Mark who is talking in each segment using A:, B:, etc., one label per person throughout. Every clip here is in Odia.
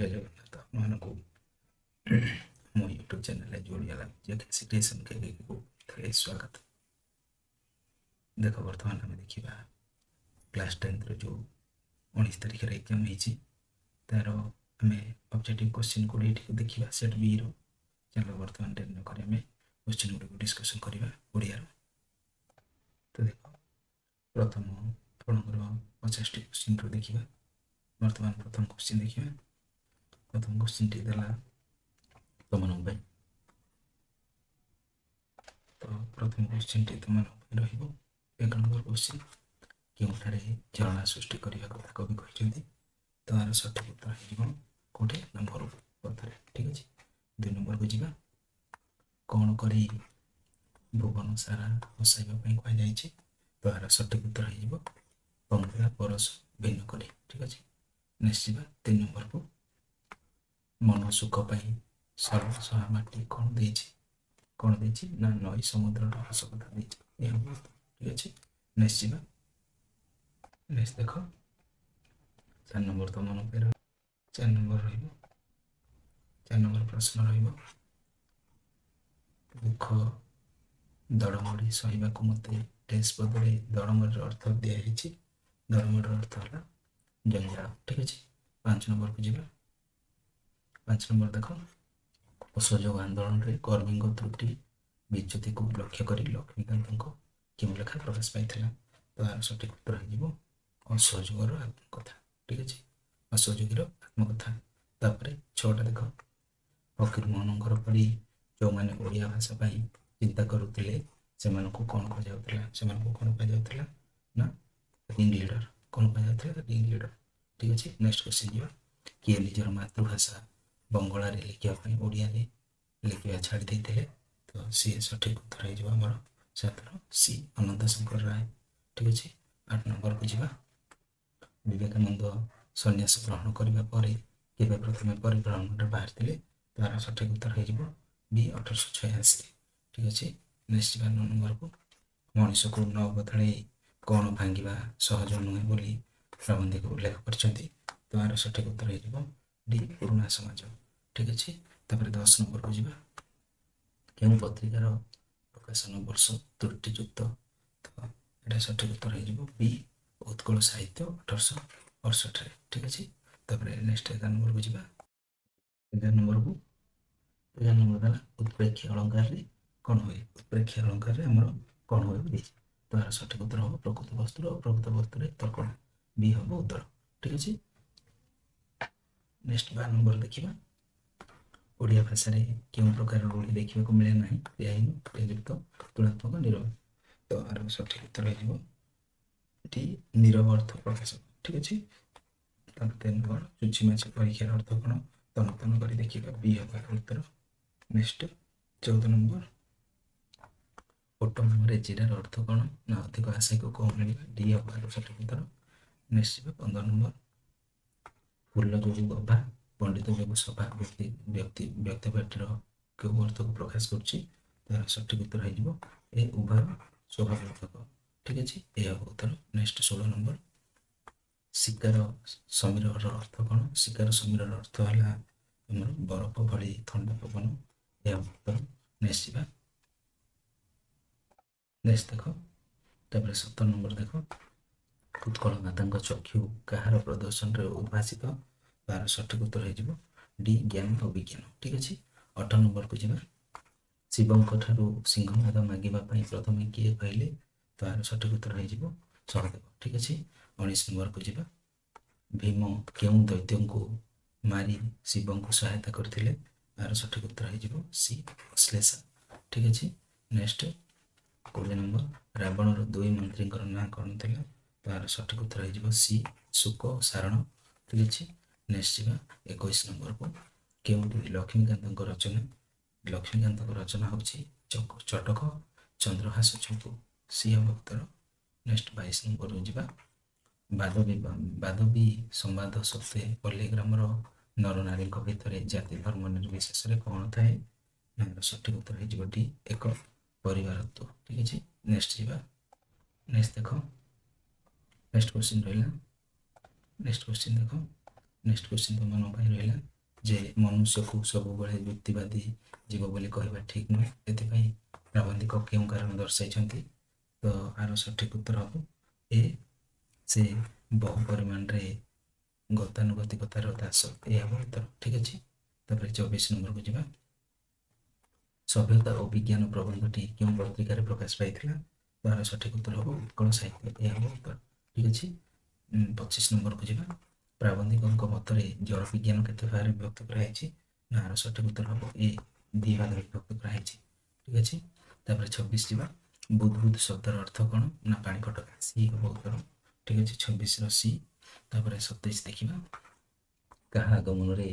A: जय जगन्नाथ आपको मो यूट्यूब चैनल जोड़ीगला क्रिएशन के स्वागत। देख बर्तमान आम देखा क्लास 10 जो 19 तारिख एग्जाम होती तार आम ऑब्जेक्टिव क्वेश्चन को देखा सेट बी रो। चलो बर्तमान डेट न आम क्वेश्चन गुड़ डिस्कसन करवा ओडिया। तो देख प्रथम आपंकर 50 क्वेश्चन रू देखा। बर्तमान प्रथम क्वेश्चन देखा। प्रथम क्वेश्चन टी देला तुम तो प्रथम क्वेश्चन टी तुम एक नंबर क्वेश्चन क्योंठारे झरणा सृष्टि करने कथा कवि कहते तार सठिक उत्तर होटे नंबर कथार। ठीक अच्छे 2 नंबर को जीवा कौन कर भुवन सारा हसाइवाई कहुई तार सठिक उत्तर हो पंखा परस भिन्न कर। ठीक अच्छे नेक्स्ट जीवा 3 नंबर को मन सुख पाई सरल सहा माटी कौन देछि ना नई समुद्र आवश्यकता देछि। ठीक अच्छे नेक्स्ट जीवा नेक्स्ट देख 4 नंबर तो मन पे 4 नंबर 4 नंबर प्रश्न दुख दड़मड़ी सहवाक मत टेस्ट बदले दड़मड़ी अर्थ दिखाई दड़मड़ी अर्थ है जंजाल। ठीक अच्छे 5 नंबर को जीवा 5 नंबर देख असहयोग आंदोलन में कर्मी त्रुटि विच्युति को लक्ष्य कर लक्ष्मीकांत क्यों लेखा प्रकाश पाई तार सठिक उत्तर हो असहयोगर आत्मकथा। ठीक अच्छे असहयोगी आत्मकथा। तापर 6टा देख फकीर मोहन पढ़ी जो मैंने ओडिया भाषा चिंता करुले से कौन कहुला ना रिंग लीडर कौन कहुला रिंग लीडर। ठीक अच्छे नेक्स्ट क्वेश्चन जीवा किए निजर मातृभाषा बंगला लिखापी ओडिया लिखा छाड़ी देते तो सी सठिक उत्तर होमर छात्र सी अनंत शंकर राय। ठीक अच्छे 8 नंबर को जीवा विवेकानंद सन्यास ग्रहण करने केवे प्रथम परिभ्रमण बाहर तार सठिक उत्तर हो बी 1886। ठीक अच्छे नेक्स्ट जीवा 9 नंबर को मनीष को न बदल कौन भांगा सहज नुहे बोली प्रबंधी को उल्लेख कर तार सठिक उत्तर हो डी पुराणा समाज। ठीक अच्छे 10 नंबर को जीवा क्यों पत्रिकार प्रकाशन वर्ष त्रुटियुक्त तो यहाँ सठिक उत्तर हो बी उत्कल साहित्य 1868। ठीक अच्छे नेक्स्ट 11 नंबर को जीवा 11 नंबर को 11 नंबर देला उत्प्रेक्षी अलंकार कौन हुए उत्प्रेक्षी अलंकार आमर कौन हुए तार सठिक उत्तर हम प्रकृत वस्तु प्रकृत वस्तु तर्कण बी हम उत्तर। ठीक अच्छे नेक्स्ट 12 नंबर देखा ओडिया भाषा क्यों प्रकार रूढ़ी देखा मिले ना क्रियाहीन क्रियायुक्त तुलनात्मक निरव तो आर सठिक उत्तर हो निरव अर्थ प्रकाश। ठीक अच्छे 3 नंबर चुचीमाची परीक्षार अर्थ कौन तन कर देखा बी हम उत्तर। नेक्स्ट 14 नंबर ओटम रेजिडार अर्थ कौन ना अधिक आशा को कौन मिलवा डी हम सठिक उत्तर। नेक्स्ट 15 नंबर फूल जो गभा पंडित जो सभा व्यक्ति पार्टीर क्यों अर्थ को प्रकाश कर सठिक उत्तर हो उभय स्वभावर्थक। ठीक अच्छे यह उत्तर। नेक्स्ट 16 नंबर शिकार समीर अर्थ कौन शिकार समीर अर्थ है बरफ भली ठंडा पवन यह उत्तर। नेक्स्ट जीवा नेक्स्ट देख 17 नंबर देख उत्कल माता चक्षु कहार प्रदर्शन उद्भाषित तार सठिक उत्तर हो डी ज्ञान और विज्ञान। ठीक अच्छे 18 नंबर को जीवा शिवों सिंहनाद मांगापी प्रथम किए कहले तार सठिक उत्तर हो सहदेव। ठीक अच्छे 19 नंबर को जीवा भीम क्यों दैत्य को मारी शिव को सहायता करते तार सठिक उत्तर हो सी अश्लेषा। ठीक अच्छे नेक्स्ट 20 नंबर रावण 2 मंत्री ना कौन थी तार सठिक उत्तर हो सी शुक सारण। ठीक अच्छे नेक्स्ट जीवा 21 नंबर को क्यों लक्ष्मीकांत रचना हूँ चटक चंद्रहास चंपू सी हम उत्तर। नेक्स्ट 22 नंबर जीवा बादबी संवाद सत्वे पल्लीग्रामर नर नारी भितर जाति धर्म निर्विशेष कौन थाए सठिक उत्तर हो डी एक परिवारत्व। ठीक अच्छे नेक्स्ट जीवा नेक्स्ट देख नेक्स्ट क्वेश्चन रहा नेक्स्ट क्वेश्चन देख नेक्स्ट क्वेश्चन तुम रहा ଯେ ମନୁଷ୍ୟକୁ ସବୁବେଳେ ଯୁକ୍ତିବାଦୀ ଜୀବ ବୋଲି କହିବା ଠିକ୍ ନୁହେଁ। ଏଥିପାଇଁ ପ୍ରାବନ୍ଧିକ କେଉଁ କାରଣ ଦର୍ଶାଇଛନ୍ତି? ତ ଆର ସଠିକ୍ ଉତ୍ତର ହେବ ଏ, ସେ ବହୁ ପରିମାଣରେ ଗତାନୁଗତିକତାର ଦାସ। ଏହା ହେବ ଉତ୍ତର। ଠିକ୍ ଅଛି। ତାପରେ 24 ନମ୍ବରକୁ ଯିବା। ସଭ୍ୟତା ଓ ବିଜ୍ଞାନ ପ୍ରବନ୍ଧଟି କେଉଁ ପତ୍ରିକାରେ ପ୍ରକାଶ ପାଇଥିଲା? ତାର ସଠିକ୍ ଉତ୍ତର ହେବ ଉତ୍କଳ ସାହିତ୍ୟ। ଏହା ହେବ ଉତ୍ତର। ଠିକ୍ ଅଛି। 25 ନମ୍ବରକୁ ଯିବା। ପ୍ରାବନ୍ଧିକଙ୍କ ମତରେ ଜଳ ବିଜ୍ଞାନ କେତେ ଭାଗରେ ବିଭକ୍ତ କରାଯାଇଛି? ଏହାର ସଠିକ୍ ଉତ୍ତର ହେବ ଏ, 2 ଭାଗରେ ବିଭକ୍ତ କରାଯାଇଛି। ଠିକ୍ ଅଛି। ତାପରେ 26 ଯିବା। ବୁଦ୍ବୁଦ୍ ଶବ୍ଦର ଅର୍ଥ କ'ଣ? ନା ପାଣି ଫଟକା। ସି ହେବ ଉତ୍ତର। ଠିକ୍ ଅଛି। 26ର ସି। ତାପରେ 27 ଦେଖିବା। କାହା ଆଗମନରେ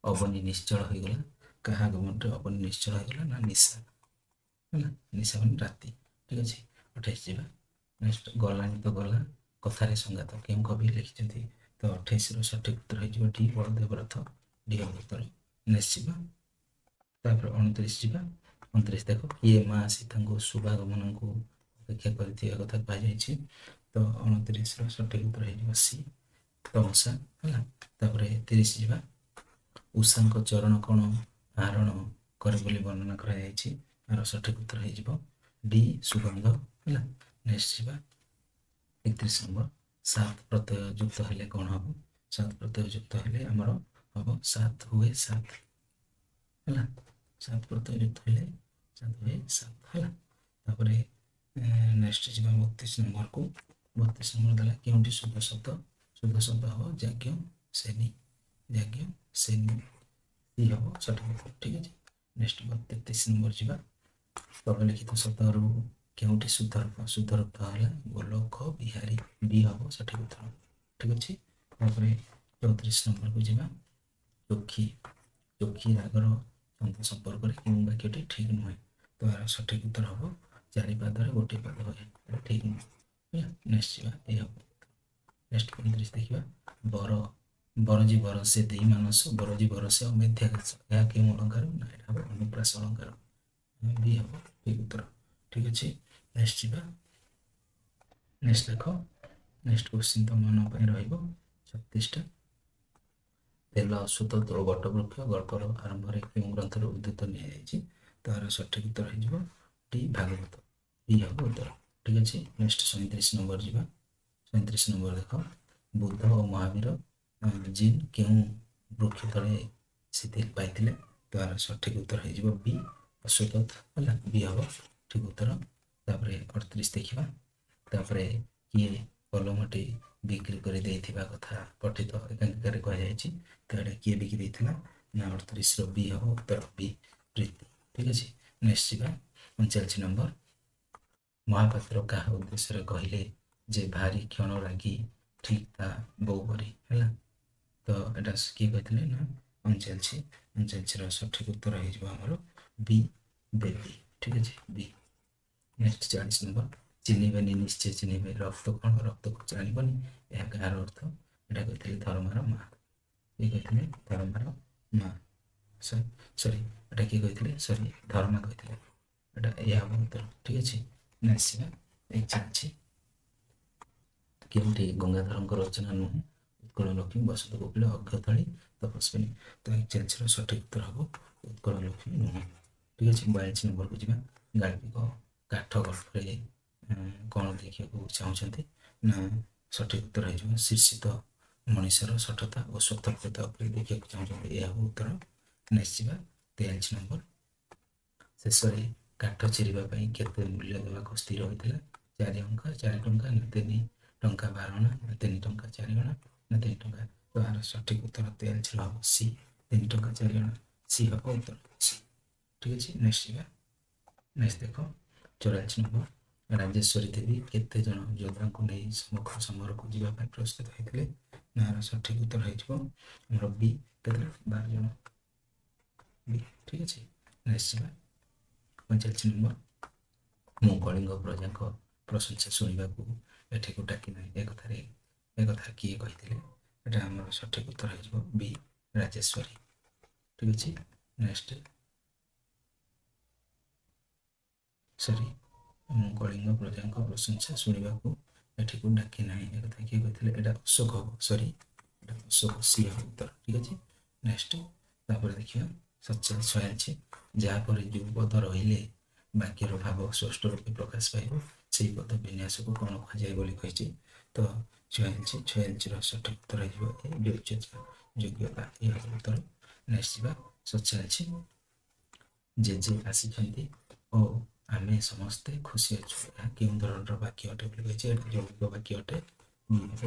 A: ଅବନୀ ନିଶ୍ଚଳ ହୋଇଗଲା? କାହା ଆଗମନରେ ଅବନୀ ନିଶ୍ଚଳ ହୋଇଗଲା? ନା ନିଶା ହେଲା। ନିଶା ମାନେ ରାତି। ଠିକ୍ ଅଛି। 28 ଯିବା। ନେକ୍ସଟ, ଗଲାଣି ତ ଗଲା କଥାରେ ସଂଗାତ କେଉଁ କବି ଲେଖିଛନ୍ତି? ତ 28ର ସଠିକ୍ ଉତ୍ତର ହେଇଯିବ ଡି, ବଳଦେବ ରଥ। ଡି ହେବ ଉତ୍ତର। ନେକ୍ସଟ ଯିବା। ତାପରେ 29 ଯିବା। 29 ଦେଖ, କିଏ ମା ସୀତାଙ୍କୁ ଶୁଭାଗମନଙ୍କୁ ଅପେକ୍ଷା କରିଥିବା କଥା କୁହାଯାଇଛି? ତ 29ର ସଠିକ୍ ଉତ୍ତର ହେଇଯିବ ସି, ତମସା ହେଲା। ତାପରେ 30 ଯିବା। ଉଷାଙ୍କ ଚରଣ କ'ଣ ଆହରଣ କରେ ବୋଲି ବର୍ଣ୍ଣନା କରାଯାଇଛି? ତାର ସଠିକ୍ ଉତ୍ତର ହେଇଯିବ ଡି, ସୁଗନ୍ଧ ହେଲା। ନେକ୍ସଟ ଯିବା। 31 ନମ୍ବର। ସାତ ପ୍ରତ୍ୟୟ ଯୁକ୍ତ ହେଲେ କ'ଣ ହବ? ସାତ ପ୍ରତ୍ୟୟ ଯୁକ୍ତ ହେଲେ ଆମର ହବ ସାତ ହୁଏ ସାତ ହେଲା। ସାତ ପ୍ରତ୍ୟୟ ଯୁକ୍ତ ହେଲେ ସାତ ହୁଏ ସାତ ହେଲା। ତାପରେ ନେକ୍ସଟ ଯିବା 32 ନମ୍ବରକୁ। 32 ନମ୍ବର ଦେଲା କେଉଁଠି ଶୁଦ୍ଧ ଶବ୍ଦ? ଶୁଦ୍ଧ ଶବ୍ଦ ହେବ ଯାଜ୍ଞ ସେନୀ। ଯାଜ୍ଞ ସେନୀ ଇ ହେବ ସଠିକ୍ ଉତ୍ତର। ଠିକ୍ ଅଛି। ନେକ୍ସଟ 33 ନମ୍ବର ଯିବା। ତଳଲିଖିତ ଶବ୍ଦରୁ କେଉଁଠି ଶୁଦ୍ଧ ରୂପ? ଶୁଦ୍ଧ ରୂପ ହେଲା ଗୋଲକ ବିହାରୀ। ବି ହେବ ସଠିକ୍ ଉତ୍ତର। ଠିକ୍ ଅଛି। ତାପରେ 34 ନମ୍ବରକୁ ଯିବା। ଚୋଖୀ। ଚୋଖୀ ରାଗର ଛନ୍ଦ ସମ୍ପର୍କରେ କେଉଁ ବାକ୍ୟଟି ଠିକ୍ ନୁହେଁ? ତ ଏହାର ସଠିକ୍ ଉତ୍ତର ହେବ 4 ପାଦରେ ଗୋଟିଏ ପାଦ ହୁଏ। ଏଇଟା ଠିକ୍ ନୁହେଁ ହେଲା। ନେକ୍ସଟ ଯିବା। ଏ ହେବ। ନେକ୍ସଟ 35 ଦେଖିବା। ବରଜି ବରଷେ ଦେଇ ମାନସ ବରଜି ବରଷେ ଅମେଧ୍ୟା ଘାସ। ଏହା କେଉଁ ଅଳଙ୍କାର? ନା ଏଇଟା ହେବ ଅନୁପ୍ରାସ ଅଳଙ୍କାର। ବି ହେବ ଠିକ୍ ଉତ୍ତର। ଠିକ୍ ଅଛି। ନେକ୍ସଟ ଯିବା। ନେକ୍ସଟ ଦେଖ। ନେକ୍ସଟ କ୍ୱେଶ୍ଚିନ୍ ତମମାନଙ୍କ ପାଇଁ ରହିବ 36ଟା। ତେଲ ଅଶ୍ୱତ ଓ ବଟବୃକ୍ଷ ଗଳ୍ପର ଆରମ୍ଭରେ କେଉଁ ଗ୍ରନ୍ଥରୁ ଉଦ୍ଧୃତ ନିଆଯାଇଛି? ତାର ସଠିକ୍ ଉତ୍ତର ହେଇଯିବ ଡି, ଭାଗବତ। ଡି ହେବ ଉତ୍ତର। ଠିକ୍ ଅଛି। ନେକ୍ସଟ 37 ନମ୍ବର ଯିବା। 37 ନମ୍ବର ଦେଖ, ବୁଦ୍ଧ ଓ ମହାବୀର ଜିନ୍ କେଉଁ ବୃକ୍ଷ ତଳେ ଶିଥିଲ ପାଇଥିଲେ? ତାର ସଠିକ୍ ଉତ୍ତର ହେଇଯିବ ବି, ଅଶ୍ୱତଥ ହେଲା। ବି ହେବ ଠିକ୍ ଉତ୍ତର। ତାପରେ 38 ଦେଖିବା। ତାପରେ କିଏ କଲମଟି ବିକ୍ରି କରି ଦେଇଥିବା କଥା ପଠିତ ଏକାଙ୍କିକାରେ କୁହାଯାଇଛି? ତ ଏଇଟା କିଏ ବିକି ଦେଇଥିଲା? ନା 38ର ବି ହେବ ଉତ୍ତର। ବି, ପ୍ରୀତି। ଠିକ୍ ଅଛି। ନେକ୍ସଟ ଯିବା 39 ନମ୍ବର। ମହାପାତ୍ର କାହା ଉଦ୍ଦେଶ୍ୟରେ କହିଲେ ଯେ ଭାରି କ୍ଷଣ ରାଗି ଠିକ୍ ତା ବୋଉ ପରି ହେଲା? ତ ଏଇଟା କିଏ କହିଥିଲେ? ନା 39। 39ର ସଠିକ୍ ଉତ୍ତର ହେଇଯିବ ଆମର ବି, ବେବି। ଠିକ୍ ଅଛି। ବି। Next 40 number. ଚିହ୍ନିବେନି ନିଶ୍ଚୟ ଚିହ୍ନିବେ ରକ୍ତ କ'ଣ? ରକ୍ତକୁ ଜାଣିବନି ଏହା କାହାର ଅର୍ଥ? ଏଇଟା କହିଥିଲେ ଧର୍ମାର ମା। କିଏ କହିଥିଲେ? ଧର୍ମାର ମା। ସରି ଏଇଟା କିଏ କହିଥିଲେ? ସରି ଧର୍ମା କହିଥିଲେ। ଏଇଟା ଏହା ହେବ ଉତ୍ତର। ଠିକ୍ ଅଛି। ଆସିବା 41। କେଉଁଠି ଗଙ୍ଗାଧରଙ୍କ ରଚନା ନୁହେଁ? ଉତ୍କଳ ଲକ୍ଷ୍ମୀ, ବସନ୍ତ କୋକିଳ, ଅର୍ଘ୍ୟଥଳୀ, ତପସ୍ୱିନୀ। ତ 41ର ସଠିକ୍ ଉତ୍ତର ହେବ ଉତ୍କଳ ଲକ୍ଷ୍ମୀ ନୁହେଁ। ଠିକ୍ ଅଛି। 42 ନମ୍ବରକୁ ଯିବା। ଗାଳ୍ପିକ କାଠ ଗଳ୍ପରେ କ'ଣ ଦେଖିବାକୁ ଚାହୁଁଛନ୍ତି? ନା ସଠିକ୍ ଉତ୍ତର ହେଇଯିବ ଶୀର୍ଷିତ ମଣିଷର ସଠତା ଓ ସ୍ୱତନ୍ତ୍ରତା ଉପରେ ଦେଖିବାକୁ ଚାହୁଁଛନ୍ତି। ଏହା ହେବ ଉତ୍ତର। ନେକ୍ସଟ ଯିବା 43 ନମ୍ବର। ଶେଷରେ କାଠ ଚିରିବା ପାଇଁ କେତେ ମୂଲ୍ୟ ଦେବାକୁ ସ୍ଥିର ହୋଇଥିଲା? 4 ଅଙ୍କା, 4 ଟଙ୍କା, ନା 3 ଟଙ୍କା 12 ଅଣା, ନା 3 ଟଙ୍କା 4 ଅଣା, ନା 3 ଟଙ୍କା? ତ ଏହାର ସଠିକ୍ ଉତ୍ତର 43ର ହେବ ସି, 3 ଟଙ୍କା 4 ଅଣା। ସି ହେବ ଉତ୍ତର। ସି। ଠିକ୍ ଅଛି। ନେକ୍ସଟ ଯିବା। ନେକ୍ସଟ ଦେଖ 44 ନମ୍ବର। ରାଜେଶ୍ୱରୀ ଦେବୀ କେତେ ଜଣ ଯୋଦ୍ଧାଙ୍କୁ ନେଇ ସମ୍ମୁଖ ସମରକୁ ଯିବା ପାଇଁ ପ୍ରସ୍ତୁତ ହୋଇଥିଲେ? ନା ଏହାର ସଠିକ୍ ଉତ୍ତର ହେଇଯିବ ଆମର ବି, କେତେ? 12 ଜଣ। ବି। ଠିକ୍ ଅଛି। ନେକ୍ସଟ ଯିବା 45 ନମ୍ବର। ମୁଁ କଳିଙ୍ଗ ପ୍ରଜାଙ୍କ ପ୍ରଶଂସା ଶୁଣିବାକୁ ଏଠିକୁ ଡାକି ନାହିଁ ଏ କଥା କିଏ କହିଥିଲେ? ଏଟା ଆମର ସଠିକ୍ ଉତ୍ତର ହେଇଯିବ ବି, ରାଜେଶ୍ୱରୀ। ଠିକ୍ ଅଛି। ନେକ୍ସଟ ସରି ମୁଁ କଳିଙ୍ଗ ପ୍ରଜାଙ୍କ ପ୍ରଶଂସା ଶୁଣିବାକୁ ଏଠିକୁ ଡାକି ନାହିଁ ଏ କଥା କିଏ କହିଥିଲେ? ଏଇଟା ଅଶୋକ ହେବ। ସରି ଏଇଟା ଅଶୋକ। ସି ହେବ ଉତ୍ତର। ଠିକ୍ ଅଛି। ନେକ୍ସଟ ତାପରେ ଦେଖିବା 47 ଯାହାପରେ ଯୋଉ ପଦ ରହିଲେ ବାକ୍ୟର ଭାବ ସ୍ପଷ୍ଟ ରୂପେ ପ୍ରକାଶ ପାଇବ ସେହି ପଦ ବିନ୍ୟାସକୁ କ'ଣ କୁହାଯାଏ ବୋଲି କହିଛି। ତ 46ର ସଠିକ ଉତ୍ତର ହେଇଯିବ ଯୋଗ୍ୟତା। ଏହା ଉତ୍ତର। ନେକ୍ସଟ ଯିବା 47। ଜେଜେ ଆସିଛନ୍ତି ଓ ଆମେ ସମସ୍ତେ ଖୁସି ଅଛୁ। ଏହା କେଉଁ ଧରଣର ବାକ୍ୟ ଅଟେ ବୋଲି କହିଛି। ଏଇଟା ଯୌଗିକ ବାକ୍ୟ ଅଟେ।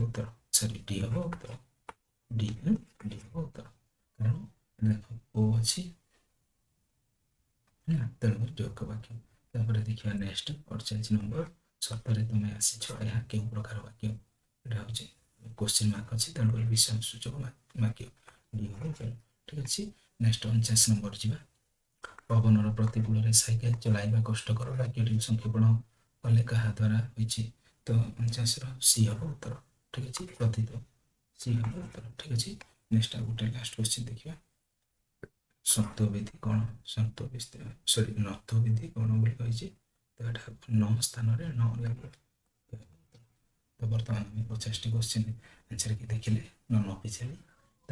A: ଉତ୍ତର ଡି ହବ ଉତ୍ତର। ଡି ହବ ଉତ୍ତର। କାରଣ ଦେଖ ଓ ଅଛି ନା, ତେଣୁକରି ଯୌଗିକ ବାକ୍ୟ। ତାପରେ ଦେଖିବା ନେକ୍ସଟ 48 ନମ୍ବର। ସତରେ ତୁମେ ଆସିଛ, ଏହା କେଉଁ ପ୍ରକାର ବାକ୍ୟ। ଏଇଟା ହେଉଛି କ୍ୱେଶ୍ଚିନ୍ ମାର୍କ ଅଛି, ତେଣୁକରି ବିଷୟ ସୂଚକ ବାକ୍ୟ। ଡି ହବ ଉତ୍ତର। ଠିକ ଅଛି। ନେକ୍ସଟ 49 ନମ୍ବର ଯିବା। ପବନର ପ୍ରତିକୂଳରେ ସାଇକେଲ ଚଲାଇବା କଷ୍ଟକର। ବାକ୍ୟଟି ସଂକ୍ଷେପଣ କଲେ କାହା ଦ୍ୱାରା ହୋଇଛି। ତ 49ର ସି ହବ ଉତ୍ତର। ଠିକ ଅଛି। ପ୍ରତୀତ ସି ହବ ଉତ୍ତର। ଠିକ ଅଛି। ନେକ୍ସଟ ଆଉ ଗୋଟେ ଲାଷ୍ଟ କ୍ୱେଶ୍ଚିନ୍ ଦେଖିବା। ଶବ୍ଦବିଧି କ'ଣ? ନର୍ଥବିଧି କ'ଣ ବୋଲି କହିଛି। ତ ଏଇଟା ନ ସ୍ଥାନରେ ନ ଲାଗିବ। ତ ବର୍ତ୍ତମାନ ଆମେ 50ଟି କ୍ୱେଶ୍ଚିନ୍ ଆନ୍ସର୍ କି ଦେଖିଲେ ନନ୍ ଅଫିସିଆଲି। ତ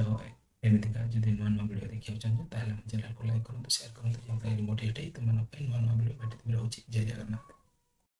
A: ଏମିତିକା ଯଦି ନୂଆ ନୂଆ ଭିଡ଼ିଓ ଦେଖିବାକୁ ଚାହୁଁଛ ତାହେଲେ ଆମ ଚ୍ୟାନେଲକୁ ଲାଇକ୍ କରନ୍ତୁ, ସେୟାର କରନ୍ତୁ। ଯେଉଁଟା ମୋଟିଭେଟ୍ ହେଇ ତୁମମାନଙ୍କ ପାଇଁ ନୂଆ ନୂଆ ଭିଡ଼ିଓ ରହୁଛି। ଜୟ ଜଗନ୍ନାଥ।